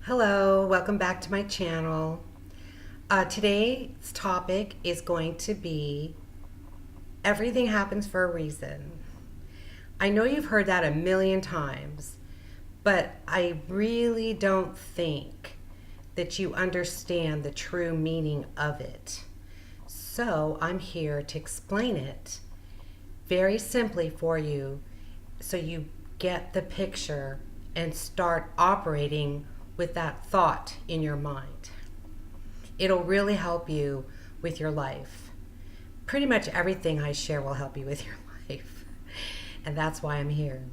Hello, welcome back to my channel. Today's topic is going to be everything happens for a reason. I know you've heard that a million times, but I really don't think that you understand the true meaning of it. So I'm here to explain it very simply for you so you get the picture and start operating with that thought in your mind. It'll really help you with your life. Pretty much everything I share will help you with your life. And that's why I'm here.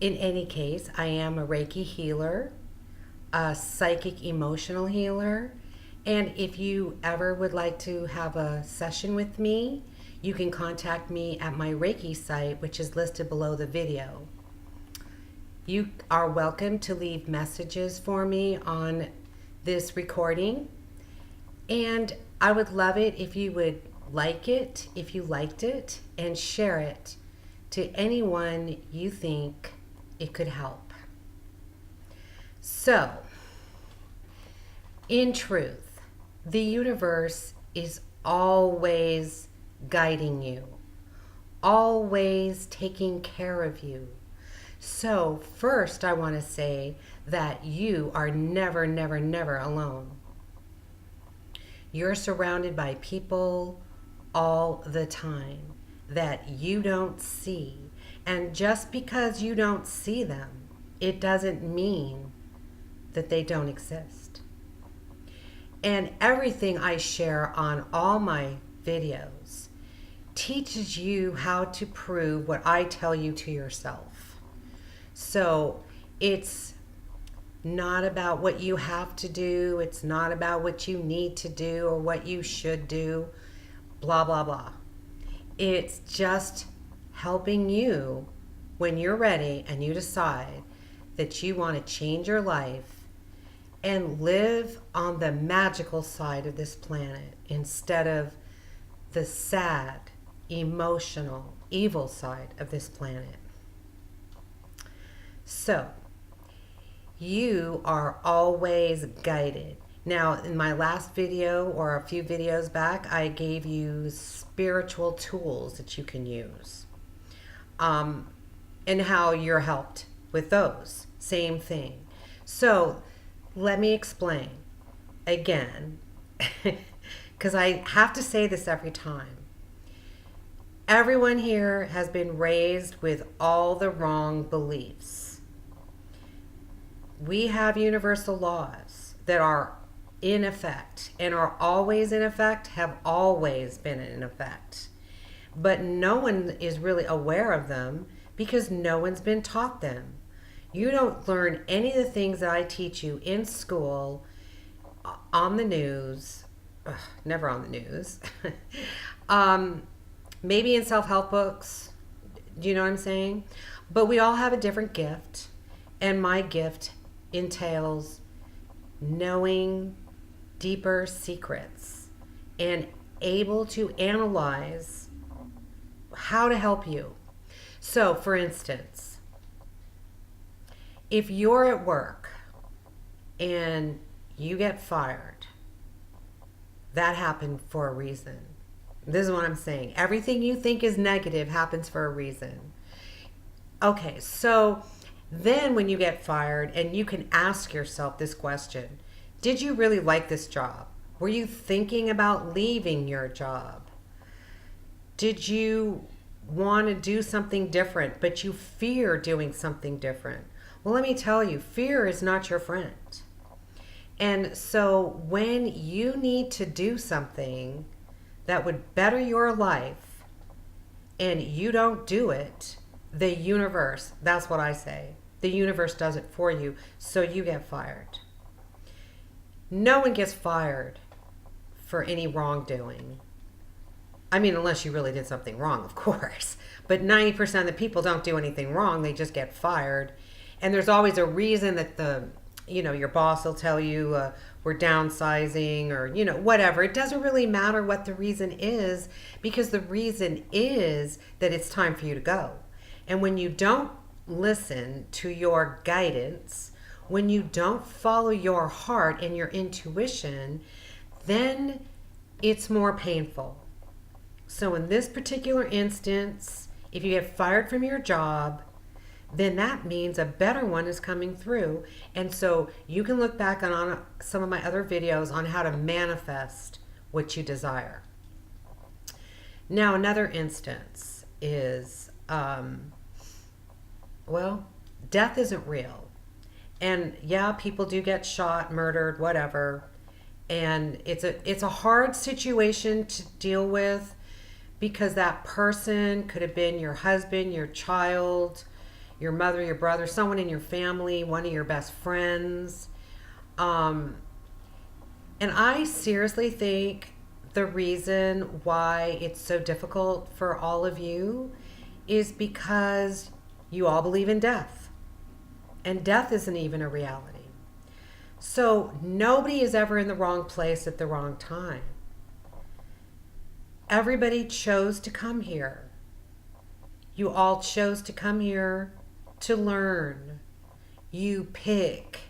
In any case, I am a Reiki healer, a psychic emotional healer, and if you ever would like to have a session with me, you can contact me at my Reiki site, which is listed below the video. You are welcome to leave messages for me on this recording, and I would love it if you would like it, if you liked it, and share it to anyone you think it could help. So, in truth, the universe is always guiding you, always taking care of you. So first I want to say that you are never, never, never alone. You're surrounded by people all the time that you don't see. And just because you don't see them, it doesn't mean that they don't exist. And everything I share on all my videos teaches you how to prove what I tell you to yourself. So it's not about what you have to do. It's not about what you need to do or what you should do, blah, blah, blah. It's just helping you when you're ready and you decide that you want to change your life and live on the magical side of this planet instead of the sad, emotional, evil side of this planet. So, you are always guided. Now, in my last video or a few videos back, I gave you spiritual tools that you can use. And how you're helped with those. Same thing. So, let me explain again, because I have to say this every time. Everyone here has been raised with all the wrong beliefs. We have universal laws that are in effect and are always in effect, have always been in effect. But no one is really aware of them because no one's been taught them. You don't learn any of the things that I teach you in school, on the news, never on the news, maybe in self-help books. Do you know what I'm saying? But we all have a different gift, and my gift entails knowing deeper secrets and able to analyze how to help you. So, for instance, if you're at work and you get fired, that happened for a reason. This is what I'm saying. Everything you think is negative happens for a reason. Okay, so then when you get fired, and you can ask yourself this question: did you really like this job? Were you thinking about leaving your job? Did you want to do something different, but you fear doing something different? Well, let me tell you, fear is not your friend. And so when you need to do something that would better your life and you don't do it, the universe, that's what I say, the universe does it for you, so you get fired. No one gets fired for any wrongdoing. I mean, unless you really did something wrong, of course. But 90% of the people don't do anything wrong, they just get fired. And there's always a reason that your boss will tell you we're downsizing or, whatever. It doesn't really matter what the reason is, because the reason is that it's time for you to go. And when you don't listen to your guidance When you don't follow your heart and your intuition, then it's more painful. So in this particular instance, if you get fired from your job, then that means a better one is coming through. And so you can look back on some of my other videos on how to manifest what you desire. Now, another instance is, well, death isn't real. And yeah, people do get shot, murdered, whatever. And it's a hard situation to deal with because that person could have been your husband, your child, your mother, your brother, someone in your family, one of your best friends. And I seriously think the reason why it's so difficult for all of you is because you all believe in death. And death isn't even a reality. So nobody is ever in the wrong place at the wrong time. Everybody chose to come here. You all chose to come here to learn. You pick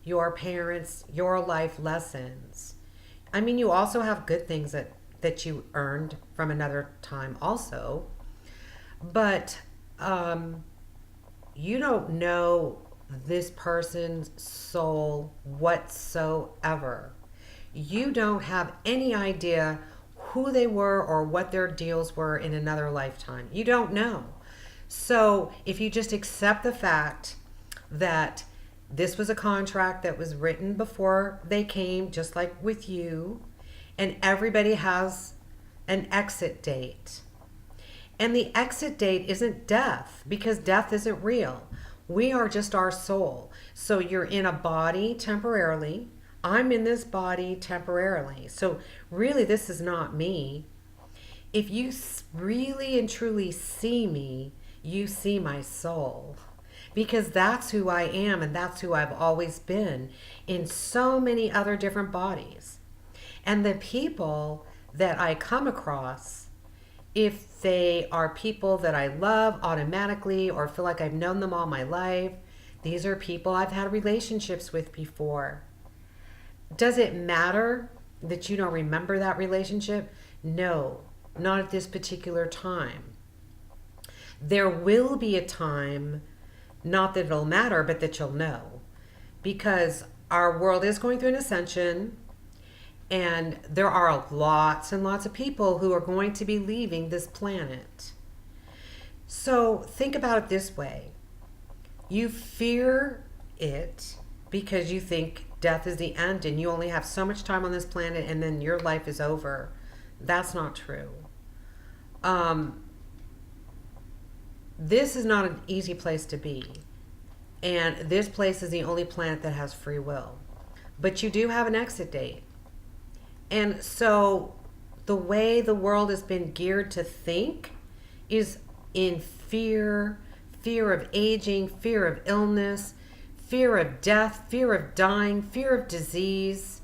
your parents, your life lessons. I mean, you also have good things that you earned from another time also. But you don't know this person's soul whatsoever. You don't have any idea who they were or what their deals were in another lifetime. You don't know. So if you just accept the fact that this was a contract that was written before they came, just like with you, and everybody has an exit date. And the exit date isn't death, because death isn't real. We are just our soul. So you're in a body temporarily. I'm in this body temporarily. So really, this is not me. If you really and truly see me, you see my soul. Because that's who I am, and that's who I've always been in so many other different bodies. And the people that I come across, if they are people that I love automatically or feel like I've known them all my life, these are people I've had relationships with before. Does it matter that you don't remember that relationship? No, not at this particular time. There will be a time, not that it'll matter, but that you'll know. Because our world is going through an ascension, and there are lots and lots of people who are going to be leaving this planet. So think about it this way. You fear it because you think death is the end and you only have so much time on this planet and then your life is over. That's not true. This is not an easy place to be. And this place is the only planet that has free will. But you do have an exit date. And so the way the world has been geared to think is in fear, fear of aging, fear of illness, fear of death, fear of dying, fear of disease.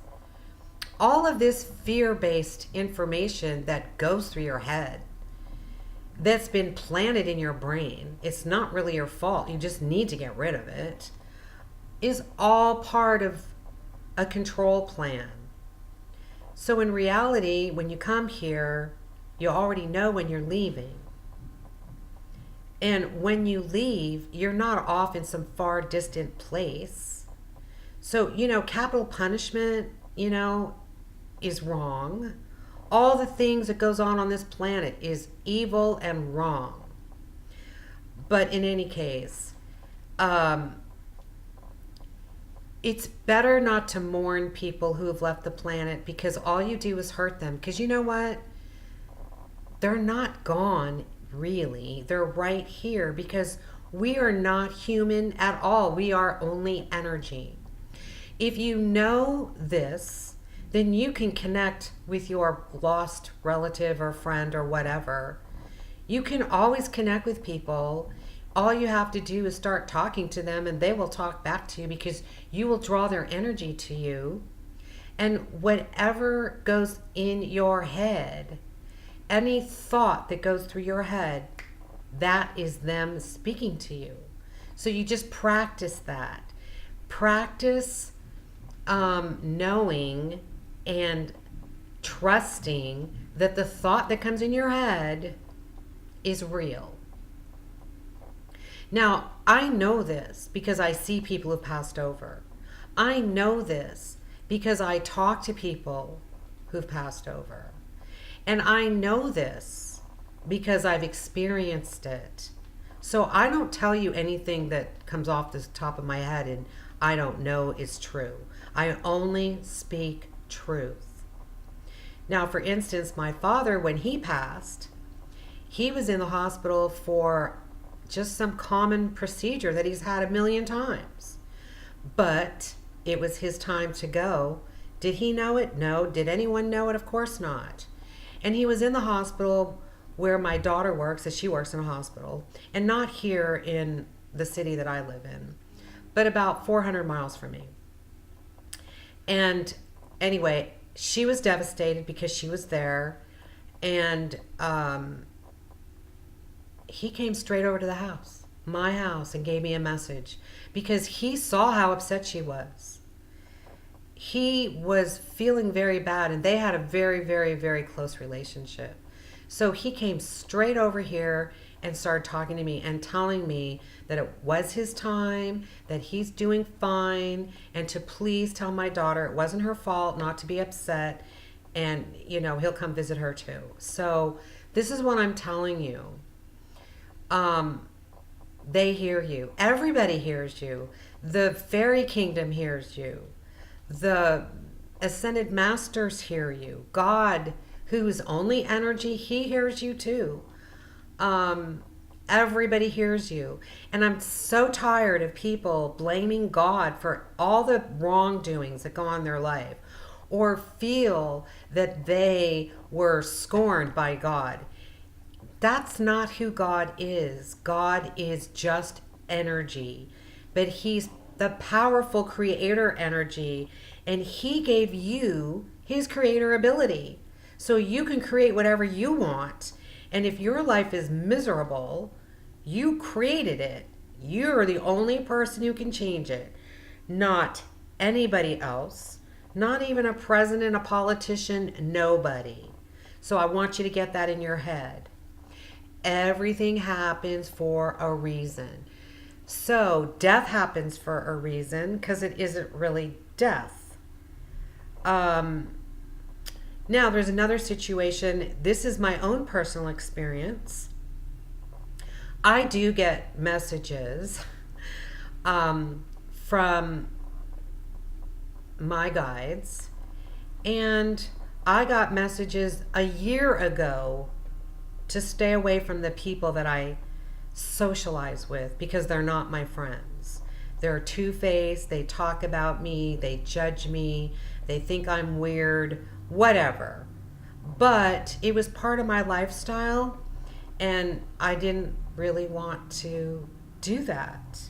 All of this fear-based information that goes through your head, that's been planted in your brain, it's not really your fault, you just need to get rid of it, is all part of a control plan. So in reality, when you come here, you already know when you're leaving. And when you leave, you're not off in some far distant place. So, capital punishment, is wrong. All the things that goes on this planet is evil and wrong. But in any case, it's better not to mourn people who have left the planet, because all you do is hurt them. Because you know what? They're not gone, really. They're right here, because we are not human at all. We are only energy. If you know this, then you can connect with your lost relative or friend or whatever. You can always connect with people. All you have to do is start talking to them, and they will talk back to you, because you will draw their energy to you. And whatever goes in your head, any thought that goes through your head, that is them speaking to you. So you just practice that. Practice knowing and trusting that the thought that comes in your head is real. Now, I know this because I see people who've passed over. I know this because I talk to people who've passed over. And I know this because I've experienced it. So I don't tell you anything that comes off the top of my head and I don't know is true. I only speak truth. Now, for instance, my father, when he passed, he was in the hospital for just some common procedure that he's had a million times. But it was his time to go. Did he know it? No. Did anyone know it? Of course not. And he was in the hospital where my daughter works, as she works in a hospital, and not here in the city that I live in, but about 400 miles from me. And anyway, she was devastated because she was there, and he came straight over to the house, my house, and gave me a message because he saw how upset she was. He was feeling very bad, and they had a very, very, very close relationship. So he came straight over here and started talking to me and telling me that it was his time, that he's doing fine, and to please tell my daughter it wasn't her fault, not to be upset, and, you know, he'll come visit her too. So this is what I'm telling you. They hear you. Everybody hears you. The fairy kingdom hears you. The ascended masters hear you. God, who is only energy, he hears you too. Everybody hears you. And I'm so tired of people blaming God for all the wrongdoings that go on in their life, or feel that they were scorned by God. That's not who God is. God is just energy, but he's the powerful creator energy, and he gave you his creator ability. So you can create whatever you want. And if your life is miserable, you created it. You're the only person who can change it, not anybody else, not even a president, a politician, nobody. So I want you to get that in your head. Everything happens for a reason. So death happens for a reason because it isn't really death. Now there's another situation. This is my own personal experience. I do get messages from my guides, and I got messages a year ago to stay away from the people that I socialize with because they're not my friends. They're two-faced, they talk about me, they judge me, they think I'm weird, whatever. But it was part of my lifestyle, and I didn't really want to do that.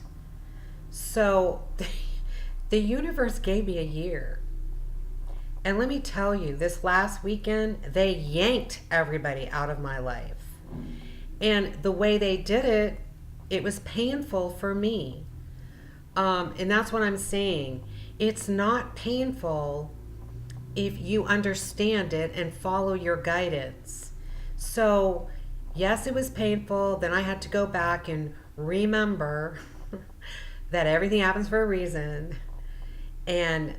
So the universe gave me a year. And let me tell you, this last weekend, they yanked everybody out of my life. And the way they did it, it was painful for me. And that's what I'm saying. It's not painful if you understand it and follow your guidance. So, yes, it was painful. Then I had to go back and remember that everything happens for a reason. And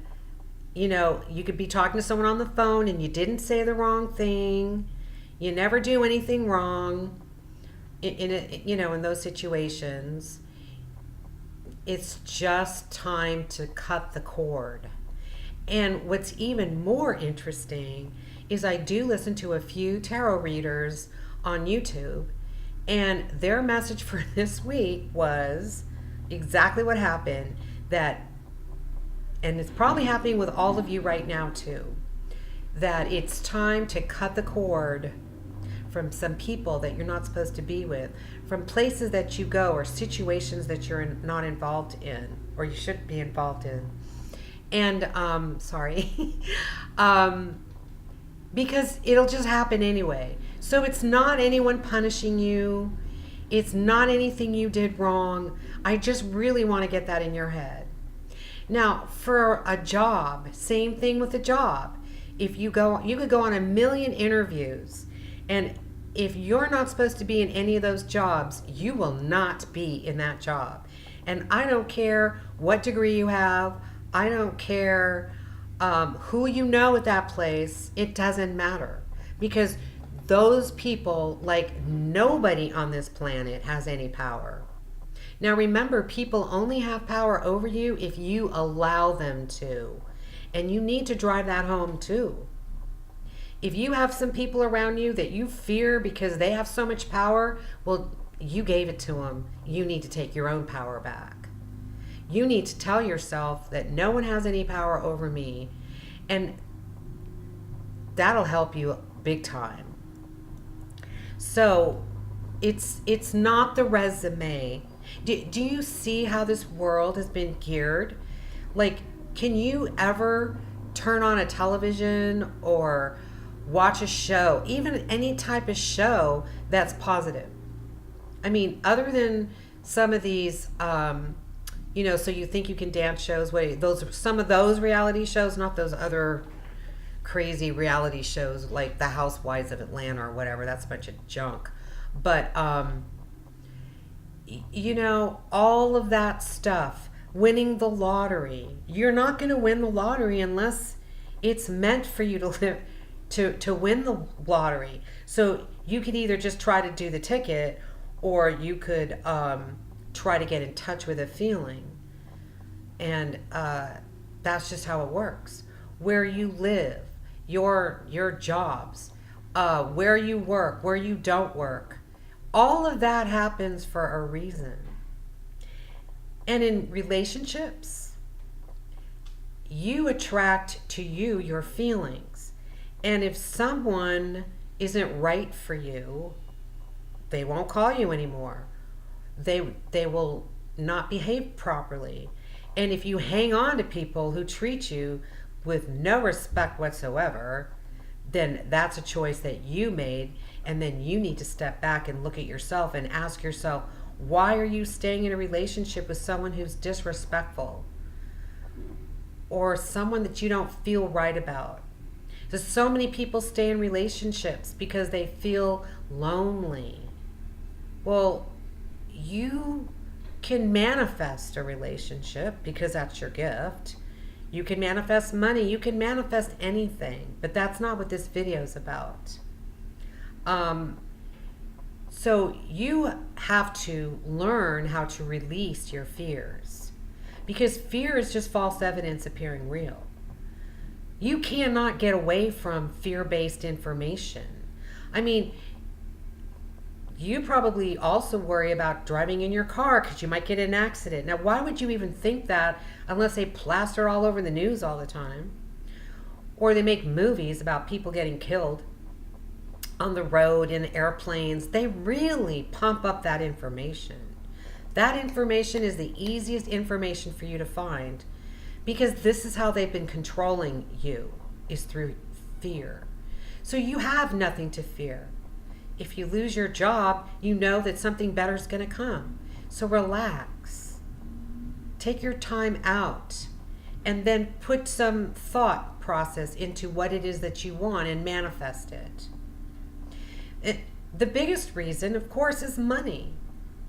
you know, you could be talking to someone on the phone and you didn't say the wrong thing. You never do anything wrong in those situations. It's just time to cut the cord. And what's even more interesting is I do listen to a few tarot readers on YouTube, and their message for this week was exactly what happened, and it's probably happening with all of you right now too, that it's time to cut the cord from some people that you're not supposed to be with, from places that you go or situations that you're not involved in or you shouldn't be involved in. And because it'll just happen anyway. So it's not anyone punishing you. It's not anything you did wrong. I just really want to get that in your head. Now, for a job, same thing with a job. If you could go on a million interviews, and if you're not supposed to be in any of those jobs, you will not be in that job. And I don't care what degree you have. I don't care who you know at that place. It doesn't matter, because those people, like nobody on this planet, has any power. Now remember, people only have power over you if you allow them to. And you need to drive that home too. If you have some people around you that you fear because they have so much power, well, you gave it to them. You need to take your own power back. You need to tell yourself that no one has any power over me, and that'll help you big time. So it's not the resume. Do you see how this world has been geared? Like, can you ever turn on a television or watch a show, even any type of show that's positive? I mean, other than some of these, So You Think You Can Dance shows. Wait, those are some of those reality shows, not those other crazy reality shows like The Housewives of Atlanta or whatever. That's a bunch of junk. But, all of that stuff, winning the lottery. You're not going to win the lottery unless it's meant for you to live, to win the lottery. So you could either just try to do the ticket, or you could try to get in touch with a feeling. And that's just how it works. Where you live, your jobs, where you work, where you don't work, all of that happens for a reason. And in relationships, you attract to you your feelings. And if someone isn't right for you, they won't call you anymore. They will not behave properly. And if you hang on to people who treat you with no respect whatsoever, then that's a choice that you made. And then you need to step back and look at yourself and ask yourself, why are you staying in a relationship with someone who's disrespectful or someone that you don't feel right about? There's so many people stay in relationships because they feel lonely. Well, you can manifest a relationship because that's your gift. You can manifest money. You can manifest anything, but that's not what this video is about. So you have to learn how to release your fears, because fear is just false evidence appearing real. You cannot get away from fear-based information. I mean, you probably also worry about driving in your car because you might get in an accident. Now, why would you even think that unless they plaster all over the news all the time? Or they make movies about people getting killed on the road in airplanes. They really pump up that information. That information is the easiest information for you to find, because this is how they've been controlling you, is through fear. So you have nothing to fear. If you lose your job, you know that something better is going to come. So relax. Take your time out, and then put some thought process into what it is that you want and manifest it. The biggest reason, of course, is money,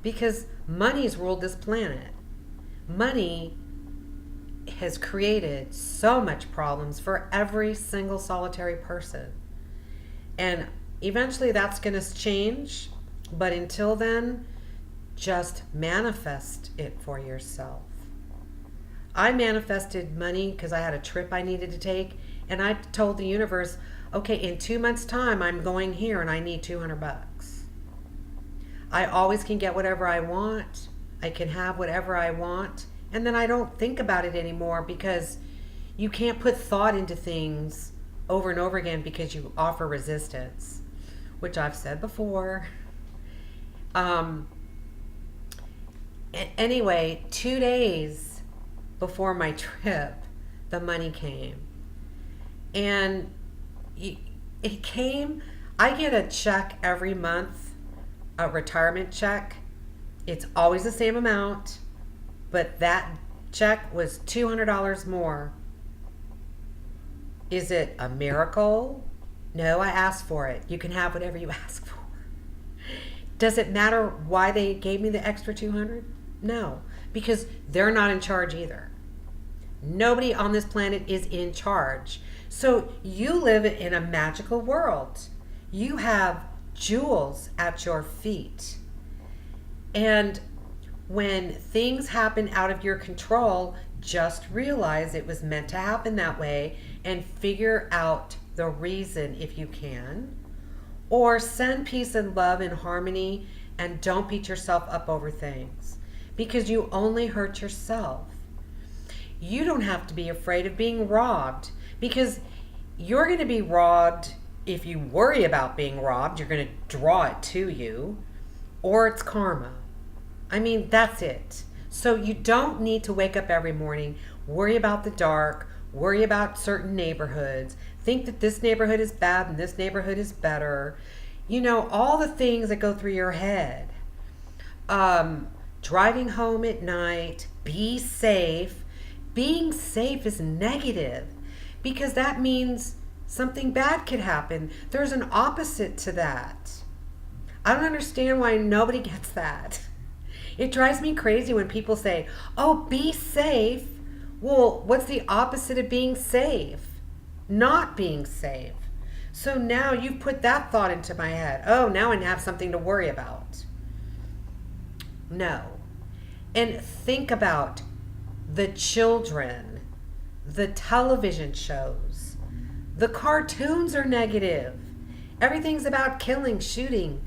because money's ruled this planet. Money has created so much problems for every single solitary person. And eventually that's going to change, but until then, just manifest it for yourself. I manifested money because I had a trip I needed to take, and I told the universe, okay, in 2 months' time, I'm going here and I need $200. I always can get whatever I want. I can have whatever I want. And then I don't think about it anymore, because you can't put thought into things over and over again because you offer resistance, which I've said before. Anyway, 2 days before my trip, the money came. And it came, I get a check every month, a retirement check. It's always the same amount, but that check was $200 more. Is it a miracle? No, I asked for it. You can have whatever you ask for. Does it matter why they gave me the extra 200? No, because they're not in charge either. Nobody on this planet is in charge. So you live in a magical world. You have jewels at your feet. And when things happen out of your control, just realize it was meant to happen that way and figure out the reason if you can. Or send peace and love and harmony and don't beat yourself up over things because you only hurt yourself. You don't have to be afraid of being robbed because you're going to be robbed. If you worry about being robbed, you're going to draw it to you, or it's karma. I mean, that's it. So you don't need to wake up every morning, worry about the dark, worry about certain neighborhoods, think that this neighborhood is bad and this neighborhood is better. You know, all the things that go through your head. Driving home at night, be safe. Being safe is negative because that means something bad could happen. There's an opposite to that. I don't understand why nobody gets that. It drives me crazy when people say, oh, be safe. Well, what's the opposite of being safe? Not being safe. So now you've put that thought into my head. Oh, now I have something to worry about. No. And think about the children, the television shows, the cartoons are negative. Everything's about killing, shooting.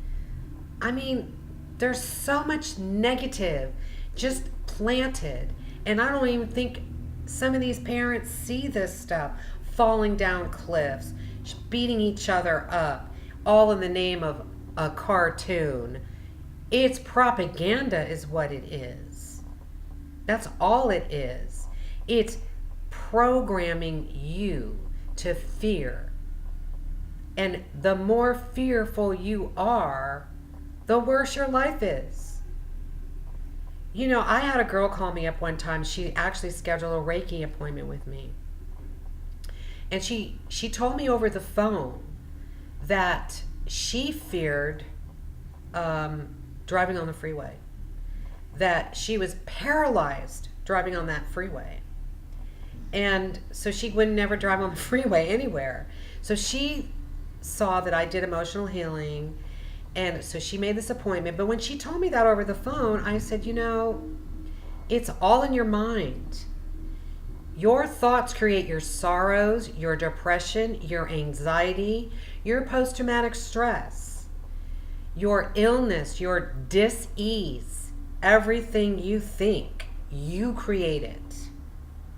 I mean, there's so much negative just planted. And I don't even think some of these parents see this stuff. Falling down cliffs, beating each other up, all in the name of a cartoon. It's propaganda is what it is. That's all it is. It's programming you to fear. And the more fearful you are, the worse your life is. You know, I had a girl call me up one time. She actually scheduled a Reiki appointment with me. And she told me over the phone that she feared driving on the freeway. That she was paralyzed driving on that freeway. And so she would never drive on the freeway anywhere. So she saw that I did emotional healing. And so she made this appointment. But when she told me that over the phone, I said, you know, it's all in your mind. Your thoughts create your sorrows, your depression, your anxiety, your post-traumatic stress, your illness, your dis-ease. Everything you think, you create it.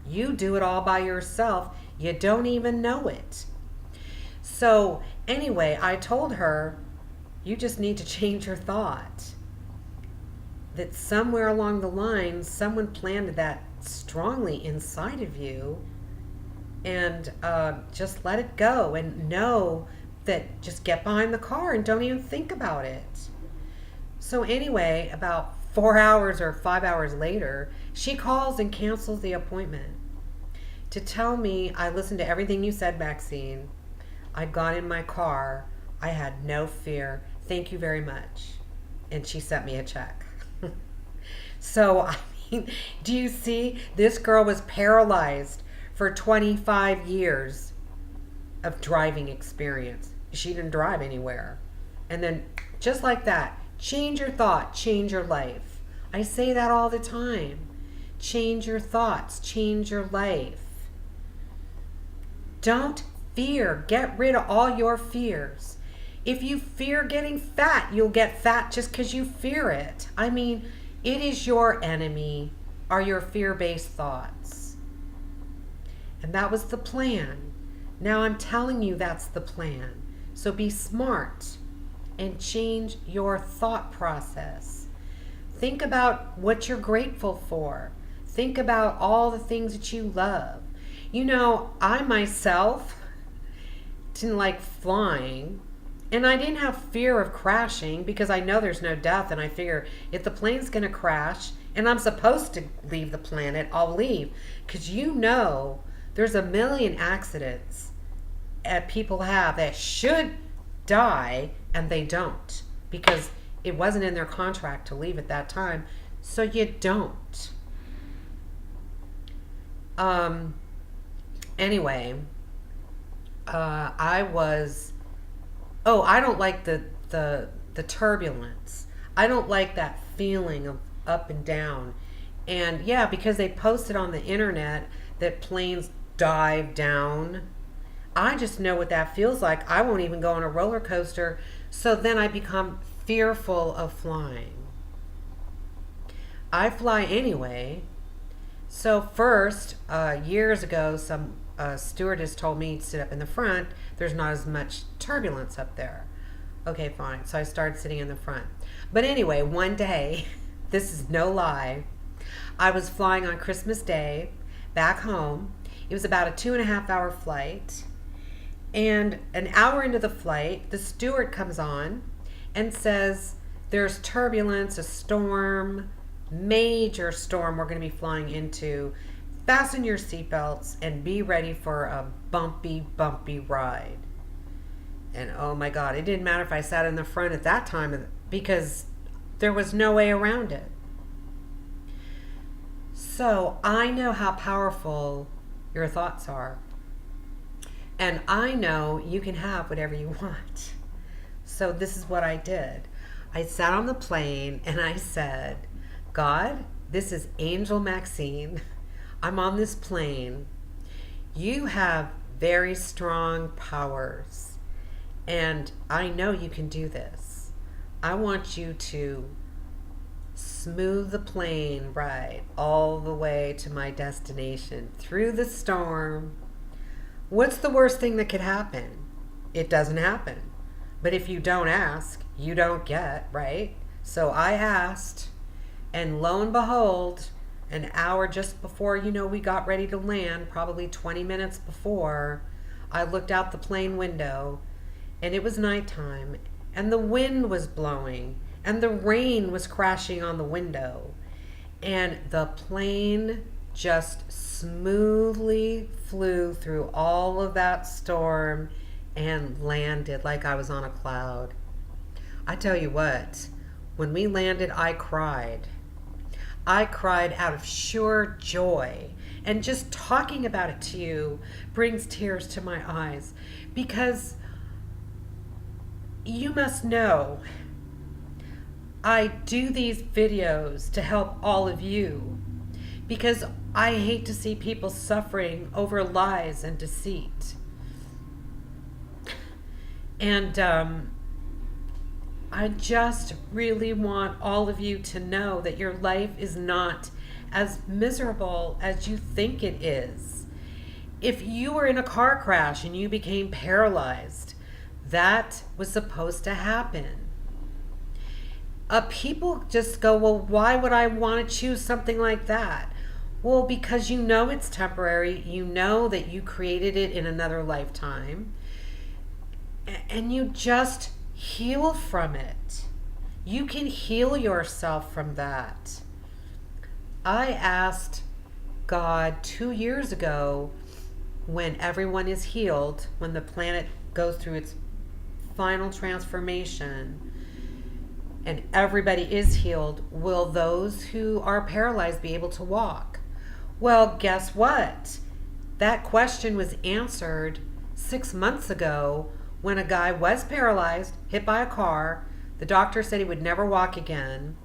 You do it all by yourself. You don't even know it. So anyway, I told her, you just need to change your thought. That somewhere along the line, someone planted that strongly inside of you, and just let it go and know that just get behind the car and don't even think about it. So anyway, about 4 hours or 5 hours later, she calls and cancels the appointment to tell me, I listened to everything you said, Maxine. I got in my car. I had no fear. Thank you very much. And she sent me a check. So, I mean, do you see? This girl was paralyzed for 25 years of driving experience. She didn't drive anywhere. And then, just like that, change your thought, change your life. I say that all the time. Change your thoughts, change your life. Don't fear. Get rid of all your fears. If you fear getting fat, you'll get fat just because you fear it. I mean, it is your enemy, are your fear-based thoughts. And that was the plan. Now I'm telling you that's the plan. So be smart and change your thought process. Think about what you're grateful for. Think about all the things that you love. You know, I myself didn't like flying. And I didn't have fear of crashing because I know there's no death. And I figure if the plane's going to crash and I'm supposed to leave the planet, I'll leave. Because there's a million accidents that people have that should die and they don't because it wasn't in their contract to leave at that time. So you don't. Anyway, I don't like the turbulence. I don't like that feeling of up and down. And yeah, because they posted on the internet that planes dive down. I just know what that feels like. I won't even go on a roller coaster. So then I become fearful of flying. I fly anyway. So first, years ago, some stewardess told me to sit up in the front. There's not as much turbulence up there. Okay, fine. So I started sitting in the front. But anyway, one day, this is no lie, I was flying on Christmas Day back home. It was about a 2.5-hour flight. And an hour into the flight, the steward comes on and says, there's turbulence, a storm, major storm we're going to be flying into. Fasten your seatbelts and be ready for a bumpy, bumpy ride. And oh my God, it didn't matter if I sat in the front at that time because there was no way around it. So I know how powerful your thoughts are. And I know you can have whatever you want. So this is what I did. I sat on the plane and I said, God, this is Angel Maxine. I'm on this plane. You have very strong powers. And I know you can do this. I want you to smooth the plane ride all the way to my destination through the storm. What's the worst thing that could happen? It doesn't happen. But if you don't ask, you don't get, right? So I asked, and lo and behold, an hour just before, we got ready to land, probably 20 minutes before, I looked out the plane window, and it was nighttime, and the wind was blowing, and the rain was crashing on the window, and the plane just smoothly flew through all of that storm and landed like I was on a cloud. I tell you what, when we landed, I cried. I cried out of sheer joy. And just talking about it to you brings tears to my eyes because you must know I do these videos to help all of you because I hate to see people suffering over lies and deceit. And I just really want all of you to know that your life is not as miserable as you think it is. If you were in a car crash and you became paralyzed, that was supposed to happen. People just go, well, why would I want to choose something like that? Well, because you know it's temporary. You know that you created it in another lifetime. And you just heal from it. You can heal yourself from that. I asked God 2 years ago, when everyone is healed, when the planet goes through its final transformation, and everybody is healed, will those who are paralyzed be able to walk? Well, guess what? That question was answered 6 months ago when a guy was paralyzed, hit by a car. The doctor said he would never walk again.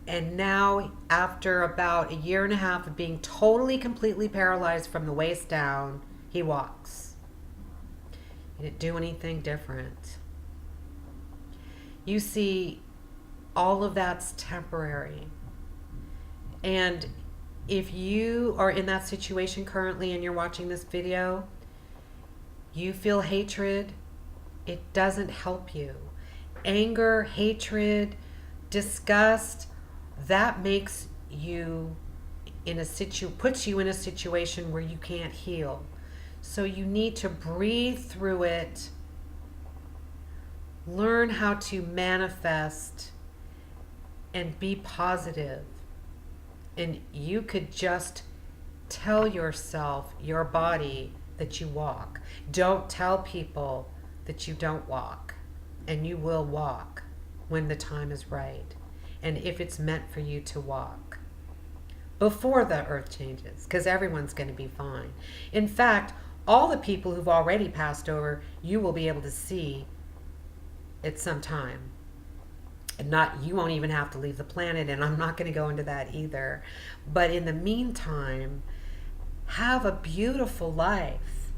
And now, after about 1.5 years of being totally, completely paralyzed from the waist down, he walks. He didn't do anything different. You see, all of that's temporary. And if you are in that situation currently and you're watching this video, you feel hatred, it doesn't help you. Anger, hatred, disgust, that makes you puts you in a situation where you can't heal. So you need to breathe through it, learn how to manifest and be positive and you could just tell yourself, your body, that you walk. Don't tell people that you don't walk, and you will walk when the time is right, and if it's meant for you to walk before the earth changes, because everyone's going to be fine. In fact, all the people who've already passed over, you will be able to see at some time. And you won't even have to leave the planet, and I'm not going to go into that either. But in the meantime, have a beautiful life.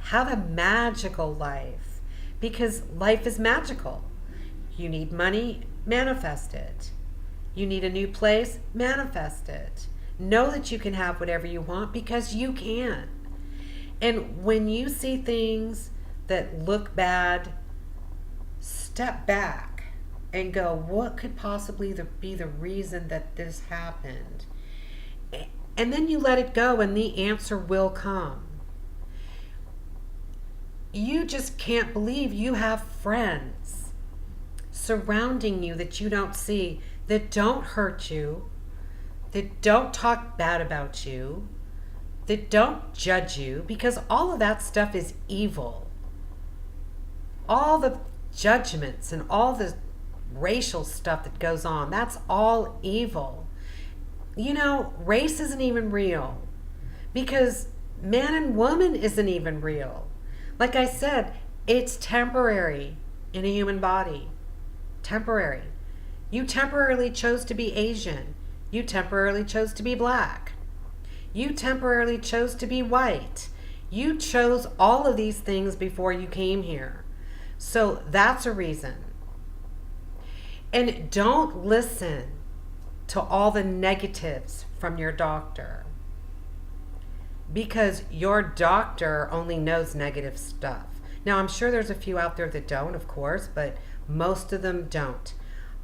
Have a magical life, because life is magical. You need money, manifest it. You need a new place, manifest it. Know that you can have whatever you want, because you can. And when you see things that look bad, step back and go, what could possibly be the reason that this happened? And then you let it go, and the answer will come. You just can't believe you have friends surrounding you that you don't see, that don't hurt you, that don't talk bad about you, that don't judge you, because all of that stuff is evil. All the judgments and all the racial stuff that goes on, that's all evil. You know, race isn't even real, because man and woman isn't even real. Like I said, it's temporary in a human body. Temporary. You temporarily chose to be Asian. You temporarily chose to be black. You temporarily chose to be white. You chose all of these things before you came here. So that's a reason. And don't listen to all the negatives from your doctor, because your doctor only knows negative stuff. Now, I'm sure there's a few out there that don't, of course, but most of them don't.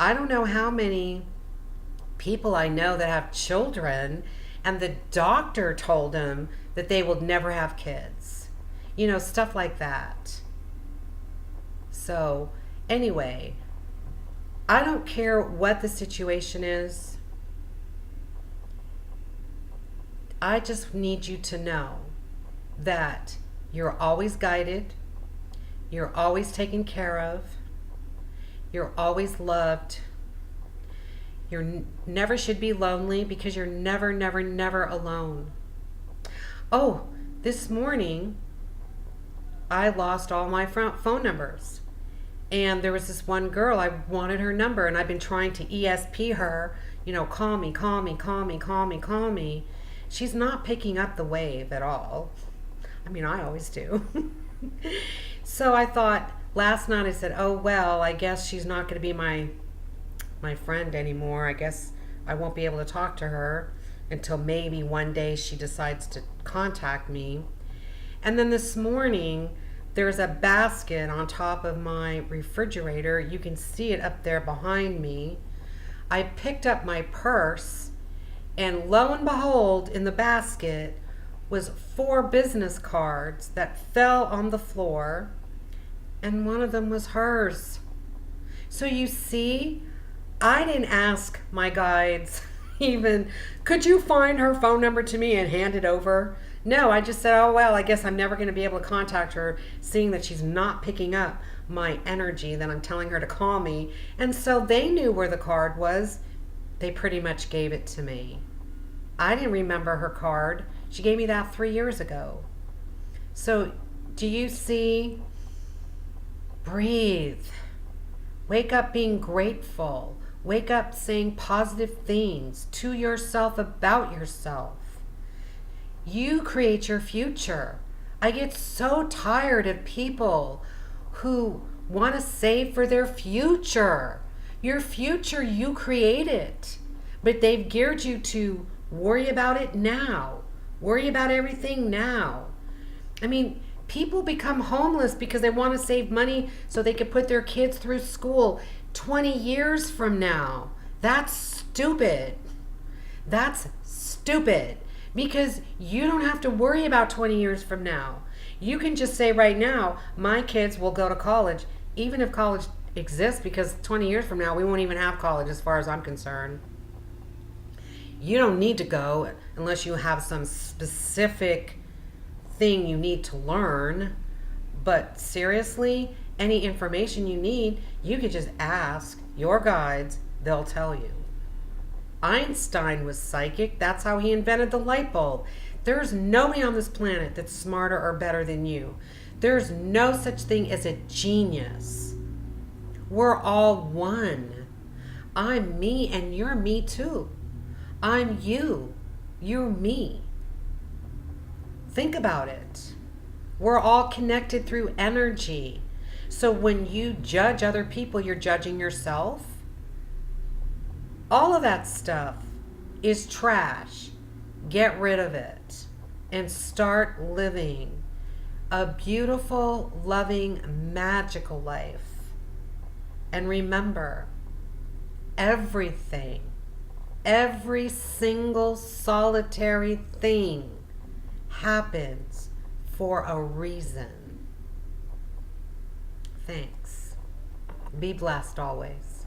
I don't know how many people I know that have children and the doctor told them that they will never have kids. You know, stuff like that. So, anyway, I don't care what the situation is. I just need you to know that you're always guided, you're always taken care of, you're always loved. You never should be lonely, because you're never, never, never alone. Oh, this morning I lost all my phone numbers. And there was this one girl, I wanted her number, and I've been trying to ESP her, you know, call me, call me, call me, call me, call me. She's not picking up the wave at all. I mean, I always do. So I thought, last night I said, oh, well, I guess she's not going to be my friend anymore. I guess I won't be able to talk to her until maybe one day she decides to contact me. And then this morning, there's a basket on top of my refrigerator. You can see it up there behind me. I picked up my purse, and lo and behold, in the basket was 4 business cards that fell on the floor, and one of them was hers. So you see, I didn't ask my guides even, could you find her phone number to me and hand it over? No, I just said, oh, well, I guess I'm never going to be able to contact her, seeing that she's not picking up my energy that I'm telling her to call me. And so they knew where the card was. They pretty much gave it to me. I didn't remember her card. She gave me that 3 years ago. So do you see? Breathe. Wake up being grateful. Wake up saying positive things to yourself about yourself. You create your future. I get so tired of people who want to save for their future. Your future, you create it. But they've geared you to worry about it now. Worry about everything now. I mean, people become homeless because they want to save money so they can put their kids through school 20 years from now. That's stupid. That's stupid. Because you don't have to worry about 20 years from now. You can just say right now, my kids will go to college, even if college exists, because 20 years from now, we won't even have college as far as I'm concerned. You don't need to go unless you have some specific thing you need to learn. But seriously, any information you need, you could just ask your guides, they'll tell you. Einstein was psychic. That's how he invented the light bulb. There's nobody on this planet that's smarter or better than you. There's no such thing as a genius. We're all one. I'm me and you're me too. I'm you. You're me. Think about it. We're all connected through energy. So when you judge other people, you're judging yourself. All of that stuff is trash. Get rid of it and start living a beautiful, loving, magical life. And remember, everything, every single solitary thing happens for a reason. Thanks. Be blessed always.